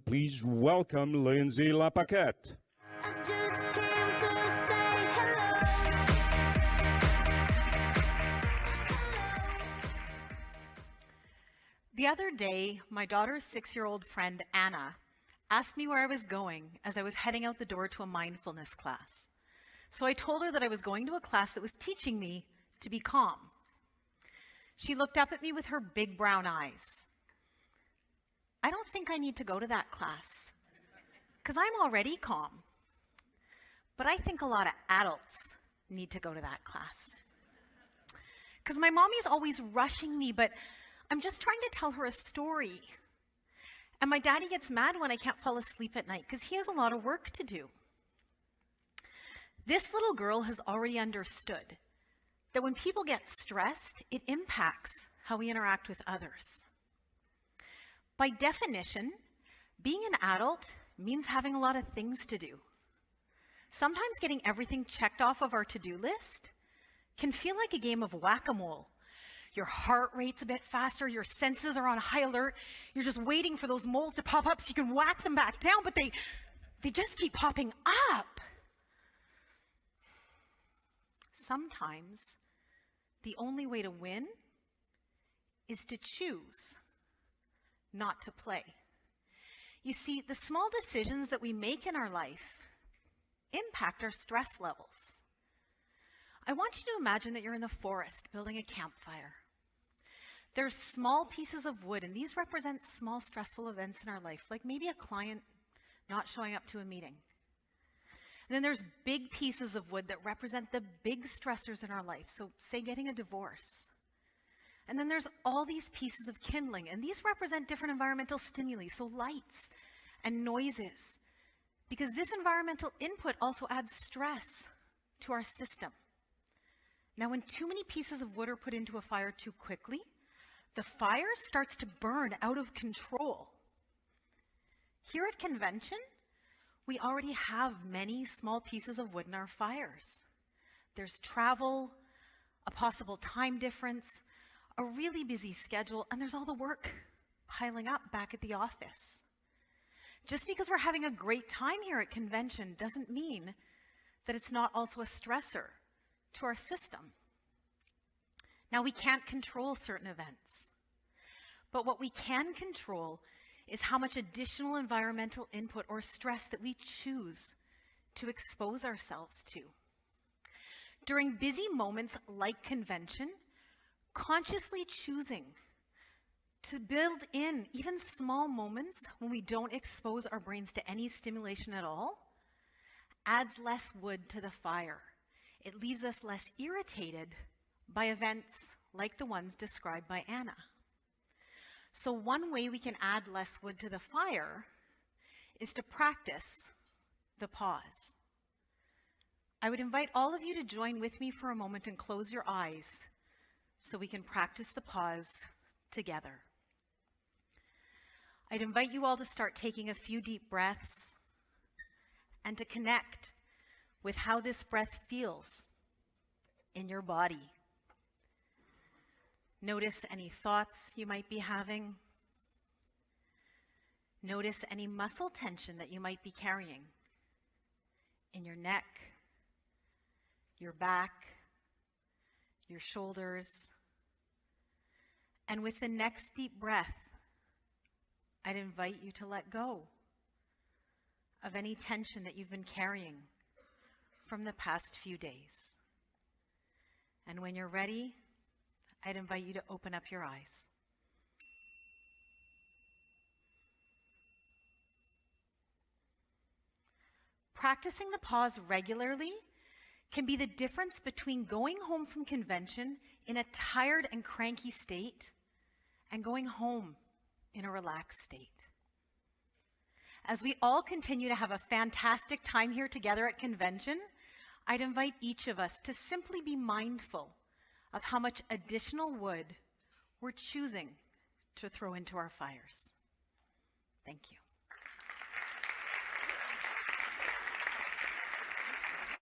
Please welcome Lindsay Lapaquette. I just came to say hello. The other day, my daughter's 6-year-old friend, Anna, asked me where I was going as I was heading out the door to a mindfulness class. So I told her that I was going to a class that was teaching me to be calm. She looked up at me with her big brown eyes. I don't think I need to go to that class, because I'm already calm. But I think a lot of adults need to go to that class. Because my mommy's always rushing me, but I'm just trying to tell her a story. And my daddy gets mad when I can't fall asleep at night, because he has a lot of work to do. This little girl has already understood that when people get stressed, it impacts how we interact with others. By definition, being an adult means having a lot of things to do. Sometimes getting everything checked off of our to-do list can feel like a game of whack-a-mole. Your heart rate's a bit faster, your senses are on high alert, you're just waiting for those moles to pop up so you can whack them back down, but they just keep popping up. Sometimes, the only way to win is to choose not to play. You see, the small decisions that we make in our life impact our stress levels. I want you to imagine that you're in the forest building a campfire. There's small pieces of wood, and these represent small stressful events in our life, like maybe a client not showing up to a meeting. And then there's big pieces of wood that represent the big stressors in our life, so say getting a divorce. And then there's all these pieces of kindling, and these represent different environmental stimuli, so lights and noises, because this environmental input also adds stress to our system. Now, when too many pieces of wood are put into a fire too quickly, the fire starts to burn out of control. Here at Convention, we already have many small pieces of wood in our fires. There's travel, a possible time difference, a really busy schedule, and there's all the work piling up back at the office. Just because we're having a great time here at Convention doesn't mean that it's not also a stressor to our system. Now, we can't control certain events, but what we can control is how much additional environmental input or stress that we choose to expose ourselves to. During busy moments like Convention, consciously choosing to build in even small moments when we don't expose our brains to any stimulation at all adds less wood to the fire. It leaves us less irritated by events like the ones described by Anna. So one way we can add less wood to the fire is to practice the pause. I would invite all of you to join with me for a moment and close your eyes so we can practice the pause together. I'd invite you all to start taking a few deep breaths and to connect with how this breath feels in your body. Notice any thoughts you might be having. Notice any muscle tension that you might be carrying in your neck, your back, your shoulders. And with the next deep breath, I'd invite you to let go of any tension that you've been carrying from the past few days. And when you're ready, I'd invite you to open up your eyes. Practicing the pause regularly can be the difference between going home from Convention in a tired and cranky state and going home in a relaxed state. As we all continue to have a fantastic time here together at Convention, I'd invite each of us to simply be mindful of how much additional wood we're choosing to throw into our fires. Thank you.